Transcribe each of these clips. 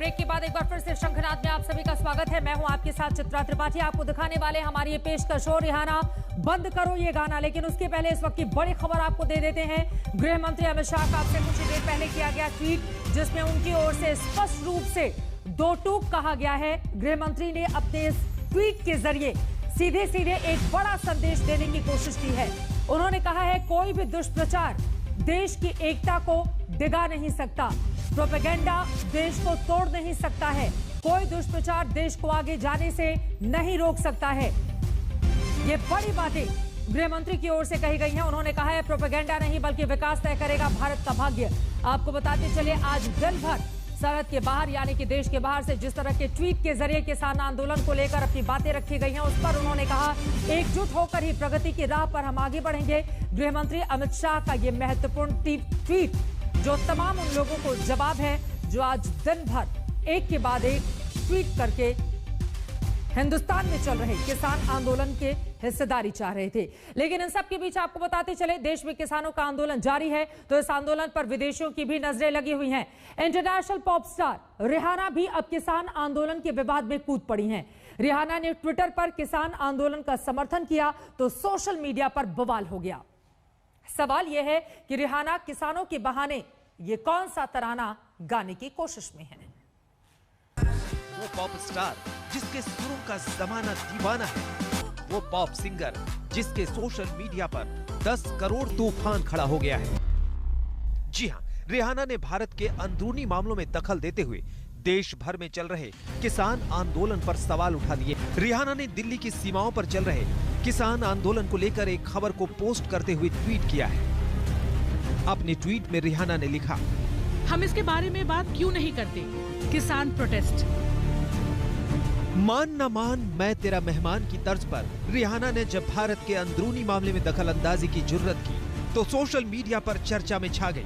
Break के बाद एक बार फिर से शंखनाद में आप सभी का स्वागत है। मैं हूं आपके साथ चित्रा त्रिपाठी। आपको दिखाने वाले हमारी ये पेशकश हो रिहाना बंद करो ये गाना। लेकिन उसके पहले इस वक्त की बड़ी खबर आपको दे देते हैं। गृह मंत्री अमित शाह का आपसे कुछ ही देर पहले किया गया ट्वीट, जिसमें उनकी ओर से स्पष्ट रूप से दो टूक कहा गया है। गृह मंत्री ने अपने इस ट्वीट के जरिए सीधे सीधे एक बड़ा संदेश देने की कोशिश की है। उन्होंने कहा है, कोई भी दुष्प्रचार देश की एकता को डिगा नहीं सकता, प्रोपेगेंडा देश को तोड़ नहीं सकता है, कोई दुष्प्रचार देश को आगे जाने से नहीं रोक सकता है। ये बड़ी बातें गृह मंत्री की ओर से कही गई हैं। उन्होंने कहा है, प्रोपेगेंडा नहीं बल्कि विकास तय करेगा भारत का भाग्य। आपको बताते चले, आज दिन भर सरहद के बाहर यानी कि देश के बाहर से जिस तरह के ट्वीट के जरिए किसान आंदोलन को लेकर अपनी बातें रखी गई हैं, उस पर उन्होंने कहा, एकजुट होकर ही प्रगति की राह पर हम आगे बढ़ेंगे। गृह मंत्री अमित शाह का यह महत्वपूर्ण ट्वीट जो तमाम उन लोगों को जवाब है जो आज दिन भर एक के बाद एक ट्वीट करके हिंदुस्तान में चल रहे किसान आंदोलन के हिस्सेदारी चाह रहे थे। लेकिन इन सब के बीच आपको बताते चले, देश में किसानों का आंदोलन जारी है, तो इस आंदोलन पर विदेशियों की भी नजरें लगी हुई हैं। इंटरनेशनल पॉप स्टार रिहाना भी अब किसान आंदोलन के विवाद में कूद पड़ी हैं। रिहाना ने ट्विटर पर किसान आंदोलन का समर्थन किया तो सोशल मीडिया पर बवाल हो गया। सवाल यह है कि रिहाना किसानों के बहाने ये कौन सा तराना गाने की कोशिश में है। वो पॉप स्टार जिसके सुरों का जमाना दीवाना है, वो पॉप सिंगर जिसके सोशल मीडिया पर 10 करोड़ तूफान खड़ा हो गया है। जी हां, रिहाना ने भारत के अंदरूनी मामलों में दखल देते हुए देश भर में चल रहे किसान आंदोलन पर सवाल उठा दिए। रिहाना ने दिल्ली की सीमाओं पर चल रहे किसान आंदोलन को लेकर एक खबर को पोस्ट करते हुए ट्वीट किया है। अपने ट्वीट में रिहाना ने लिखा, हम इसके बारे में बात क्यों नहीं करते? किसान प्रोटेस्ट। मान न मान मैं तेरा मेहमान की तर्ज पर रिहाना ने जब भारत के अंदरूनी मामले में दखल अंदाजी की जुर्रत की तो सोशल मीडिया पर चर्चा में छा गई।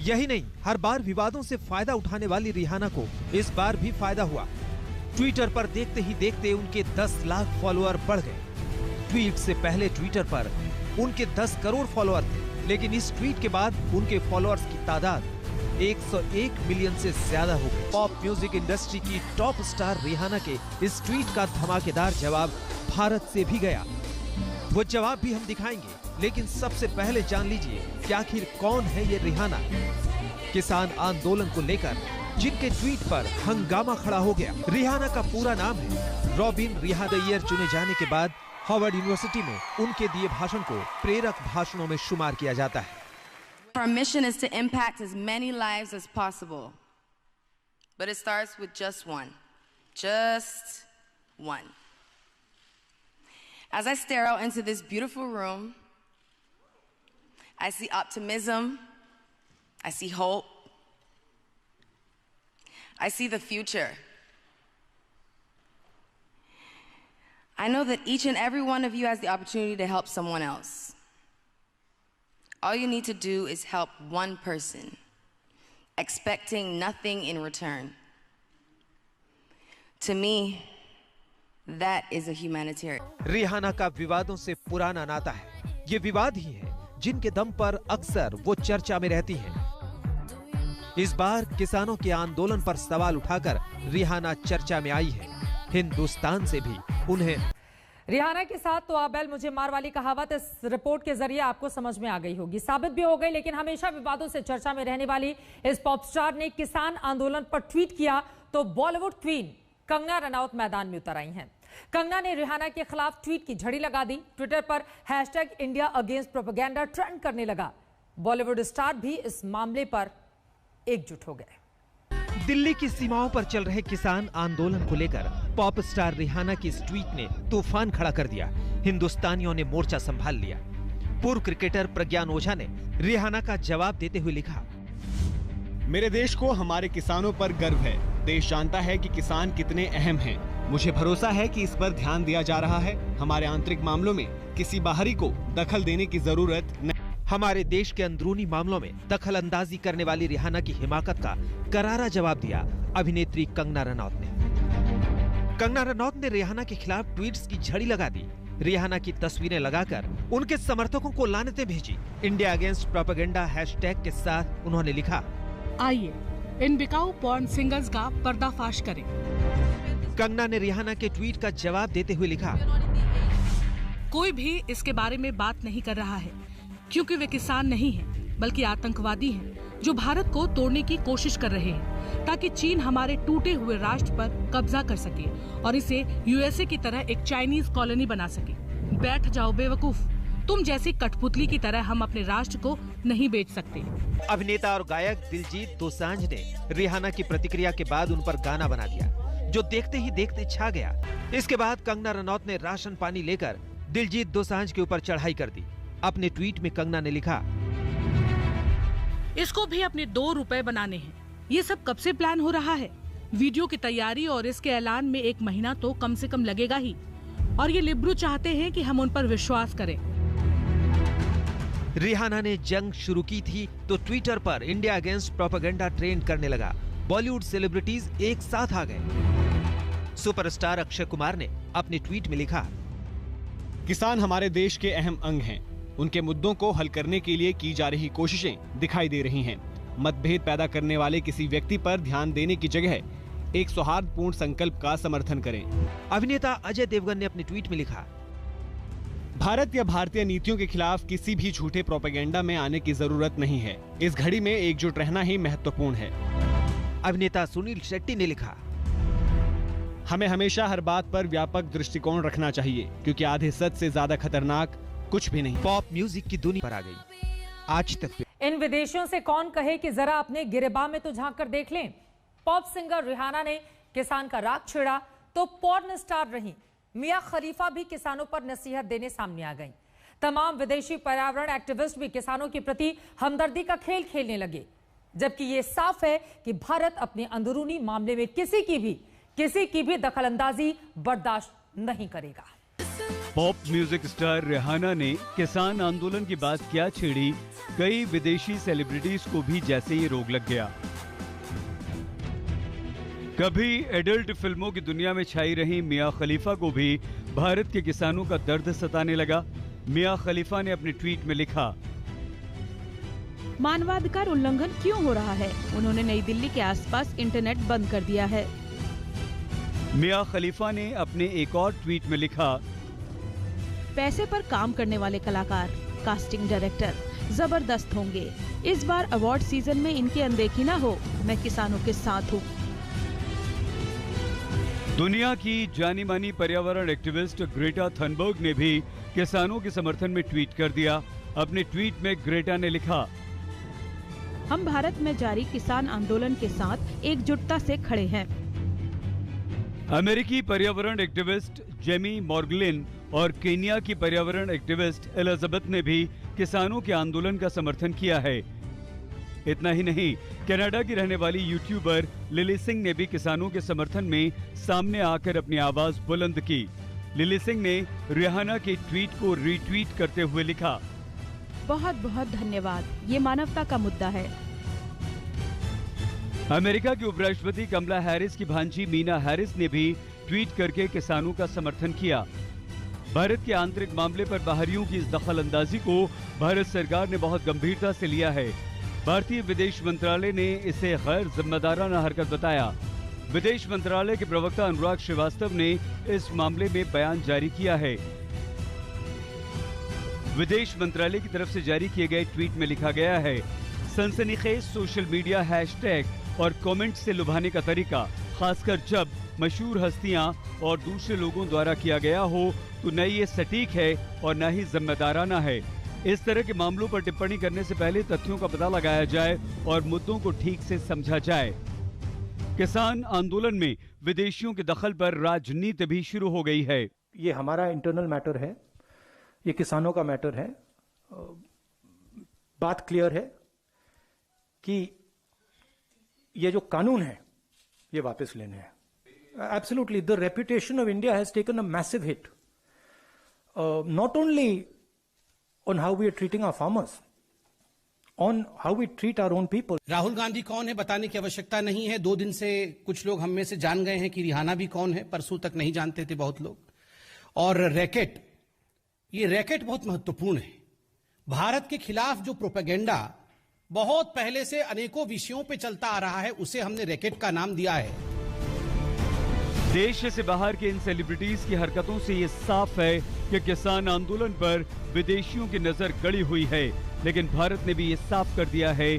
यही नहीं, हर बार विवादों से फायदा उठाने वाली रिहाना को इस बार भी फायदा हुआ। ट्विटर पर देखते ही देखते उनके 10 लाख फॉलोअर बढ़ गए। ट्वीट से पहले ट्विटर पर उनके 10 करोड़ फॉलोअर थे, लेकिन इस ट्वीट के बाद उनके फॉलोअर्स की तादाद 101 मिलियन से ज्यादा हो गई। पॉप म्यूजिक इंडस्ट्री की टॉप स्टार रिहाना के इस ट्वीट का धमाकेदार जवाब भारत से भी गया। वो जवाब भी हम दिखाएंगे, लेकिन सबसे पहले जान लीजिए कि आखिर कौन है ये रिहाना। किसान आंदोलन को लेकर जिनके ट्वीट पर हंगामा खड़ा हो गया। रिहाना का पूरा नाम है रॉबिन रिहाना। द ईयर चुने जाने के बाद हार्वर्ड यूनिवर्सिटी में उनके दिए भाषण को प्रेरक भाषणों में शुमार किया जाता है। Our mission is to impact as many lives as possible, but it starts with just one. As I stare out into this beautiful room, I see optimism, I see hope, I see the future. I know that each and every one of you has the opportunity to help someone else. All you need to do is help one person, expecting nothing in return. To me, that is a humanitarian. Rihanna का विवादों से पुराना नाता है। ये विवाद ही है जिनके दम पर अक्सर वो चर्चा में रहती हैं। इस बार किसानों के आंदोलन पर सवाल उठाकर रिहाना चर्चा में आई है। हिंदुस्तान से भी उन्हें रिहाना के साथ तो आबेल मुझे मार वाली कहावत इस रिपोर्ट के जरिए आपको समझ में आ गई होगी, साबित भी हो गई। लेकिन हमेशा विवादों से चर्चा में रहने वाली इस पॉप स्टार ने किसान आंदोलन पर ट्वीट किया तो बॉलीवुड क्वीन कंगना रनौत मैदान में उतर आई हैं। कंगना ने रिहाना के खिलाफ ट्वीट की झड़ी लगा दी। ट्विटर पर #इंडिया अगेंस्ट प्रोपेगेंडा ट्रेंड करने लगा। बॉलीवुड स्टार भी इस मामले पर एकजुट हो गए। दिल्ली की सीमाओं पर चल रहे किसान आंदोलन को लेकर पॉप स्टार रिहाना की इस ट्वीट ने तूफान खड़ा कर दिया। हिंदुस्तानियों ने मोर्चा संभाल लिया। पूर्व क्रिकेटर प्रज्ञान ओझा ने रिहाना का जवाब देते हुए लिखा, मेरे देश को हमारे किसानों पर गर्व है। देश जानता है कि किसान कितने अहम हैं। मुझे भरोसा है कि इस पर ध्यान दिया जा रहा है। हमारे आंतरिक मामलों में किसी बाहरी को दखल देने की जरूरत नहीं। हमारे देश के अंदरूनी मामलों में दखल अंदाजी करने वाली रिहाना की हिमाकत का करारा जवाब दिया अभिनेत्री कंगना रनौत ने। कंगना रनौत ने रिहाना के खिलाफ ट्वीट्स की झड़ी लगा दी। रिहाना की तस्वीरें लगाकर उनके समर्थकों को लानतें भेजी। इंडिया अगेंस्ट प्रोपेगेंडा हैशटैग के साथ उन्होंने लिखा, आइए इन बिकाऊ पॉर्न सिंगर्स का पर्दाफाश करें। कंगना ने रिहाना के ट्वीट का जवाब देते हुए लिखा, कोई भी इसके बारे में बात नहीं कर रहा है क्योंकि वे किसान नहीं हैं, बल्कि आतंकवादी हैं जो भारत को तोड़ने की कोशिश कर रहे हैं ताकि चीन हमारे टूटे हुए राष्ट्र पर कब्जा कर सके और इसे यूएसए की तरह एक चाइनीज कॉलोनी बना सके। बैठ जाओ बेवकूफ, तुम जैसी कठपुतली की तरह हम अपने राष्ट्र को नहीं बेच सकते। अभिनेता और गायक दिलजीत दोसांझ ने रिहाना की प्रतिक्रिया के बाद उन पर गाना बना दिया, जो देखते ही देखते छा गया। इसके बाद कंगना रनौत ने राशन पानी लेकर दिलजीत दोसांझ के ऊपर चढ़ाई कर दी। अपने ट्वीट में कंगना ने लिखा, इसको भी अपने 2 रुपए बनाने हैं। ये सब कब से प्लान हो रहा है? वीडियो की तैयारी और इसके ऐलान में 1 महीना तो कम से कम लगेगा ही। और ये लिब्रू चाहते हैं कि हम उन पर विश्वास करें। रिहाना ने जंग शुरू की थी तो ट्विटर पर इंडिया अगेंस्ट प्रोपेगेंडा ट्रेंड करने लगा। बॉलीवुड सेलिब्रिटीज एक साथ आ गए। सुपरस्टार अक्षय कुमार ने अपने ट्वीट में लिखा, किसान हमारे देश के अहम अंग हैं। उनके मुद्दों को हल करने के लिए की जा रही कोशिशें दिखाई दे रही हैं। मतभेद पैदा करने वाले किसी व्यक्ति पर ध्यान देने की जगह एक सौहार्दपूर्ण संकल्प का समर्थन करें। अभिनेता अजय देवगन ने अपने ट्वीट में लिखा, भारत या भारतीय नीतियों के खिलाफ किसी भी झूठे प्रोपेगेंडा में आने की जरूरत नहीं है। इस घड़ी में एकजुट रहना ही महत्वपूर्ण है। अभिनेता सुनील शेट्टी ने लिखा, हमें हमेशा हर बात पर व्यापक दृष्टिकोण रखना चाहिए क्योंकि आधे सच से ज्यादा खतरनाक कुछ भी नहीं। पॉप म्यूजिक की दुनिया पर आ गई आज तक। इन विदेशियों से कौन कहे कि जरा अपने गिरेबां में तो झांक कर देख लें। पॉप सिंगर रिहाना ने किसान का राग छेड़ा तो पॉर्न स्टार रही मिया खलीफा भी किसानों पर नसीहत देने सामने आ गईं। तमाम विदेशी पर्यावरण एक्टिविस्ट भी किसानों के प्रति हमदर्दी का खेल खेलने लगे, जबकि ये साफ है कि भारत अपने अंदरूनी मामले में किसी की भी दखलंदाजी बर्दाश्त नहीं करेगा। पॉप म्यूजिक स्टार रिहाना ने किसान आंदोलन की बात क्या छेड़ी, कई विदेशी सेलिब्रिटीज को भी जैसे ही रोग लग गया। कभी एडल्ट फिल्मों की दुनिया में छाई रही मिया खलीफा को भी भारत के किसानों का दर्द सताने लगा। मिया खलीफा ने अपने ट्वीट में लिखा, मानवाधिकार उल्लंघन क्यों हो रहा है? उन्होंने नई दिल्ली के आसपास इंटरनेट बंद कर दिया है। मिया खलीफा ने अपने एक और ट्वीट में लिखा, पैसे पर काम करने वाले कलाकार, कास्टिंग डायरेक्टर जबरदस्त होंगे। इस बार अवार्ड सीजन में इनकी अनदेखी न हो। मैं किसानों के साथ हूँ। दुनिया की जानी मानी पर्यावरण एक्टिविस्ट ग्रेटा थनबर्ग ने भी किसानों के समर्थन में ट्वीट कर दिया। अपने ट्वीट में ग्रेटा ने लिखा, हम भारत में जारी किसान आंदोलन के साथ एकजुटता से खड़े हैं। अमेरिकी पर्यावरण एक्टिविस्ट जेमी मॉर्गलिन और केन्या की पर्यावरण एक्टिविस्ट एलिजाबेथ ने भी किसानों के आंदोलन का समर्थन किया है। इतना ही नहीं, कनाडा की रहने वाली यूट्यूबर लिली सिंह ने भी किसानों के समर्थन में सामने आकर अपनी आवाज बुलंद की। लिली सिंह ने रिहाना के ट्वीट को रीट्वीट करते हुए लिखा, बहुत बहुत धन्यवाद, ये मानवता का मुद्दा है। अमेरिका की उपराष्ट्रपति कमला हैरिस की भांजी मीना हैरिस ने भी ट्वीट करके किसानों का समर्थन किया। भारत के आंतरिक मामले पर बाहरियों की इस दखलंदाजी को भारत सरकार ने बहुत गंभीरता से लिया है। भारतीय विदेश मंत्रालय ने इसे गैर जिम्मेदाराना हरकत बताया। विदेश मंत्रालय के प्रवक्ता अनुराग श्रीवास्तव ने इस मामले में बयान जारी किया है। विदेश मंत्रालय की तरफ से जारी किए गए ट्वीट में लिखा गया है, सनसनीखेज सोशल मीडिया हैशटैग और कमेंट से लुभाने का तरीका, खासकर जब मशहूर हस्तियां और दूसरे लोगों द्वारा किया गया हो, तो न ये सटीक है और न ही जिम्मेदाराना है। इस तरह के मामलों पर टिप्पणी करने से पहले तथ्यों का पता लगाया जाए और मुद्दों को ठीक से समझा जाए। किसान आंदोलन में विदेशियों के दखल पर राजनीति भी शुरू हो गई है। ये हमारा इंटरनल मैटर है, ये किसानों का मैटर है। बात क्लियर है कि ये जो कानून है ये वापस लेने हैं। Absolutely, the reputation of India has taken a massive hit. Not only on how we are treating our farmers, on how we treat our own people. Rahul Gandhi कौन है बताने की आवश्यकता नहीं है। 2 दिन से कुछ लोग हम में से जान गए हैं कि रिहाना भी कौन है। परसों तक नहीं जानते थे बहुत लोग। और रैकेट, ये रैकेट बहुत महत्वपूर्ण है। भारत के खिलाफ जो प्रोपेगेंडा बहुत पहले से अनेकों विषयों पे चलता आ रहा है, उसे हमने रैकेट का नाम दिया है। देश से बाहर के इन सेलिब्रिटीज की हरकतों से ये साफ है कि किसान आंदोलन पर विदेशियों की नजर गड़ी हुई है, लेकिन भारत ने भी ये साफ कर दिया है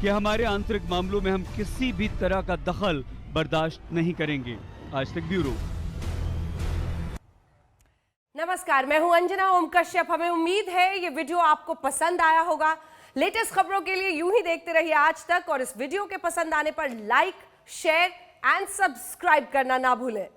कि हमारे आंतरिक मामलों में हम किसी भी तरह का दखल बर्दाश्त नहीं करेंगे। आज तक ब्यूरो। नमस्कार, मैं हूं अंजना ओम कश्यप। हमें उम्मीद है ये वीडियो आपको पसंद आया होगा। लेटेस्ट खबरों के लिए यूं ही देखते रहिए आज तक, और इस वीडियो के पसंद आने पर लाइक, शेयर एंड सब्सक्राइब करना ना भूलें।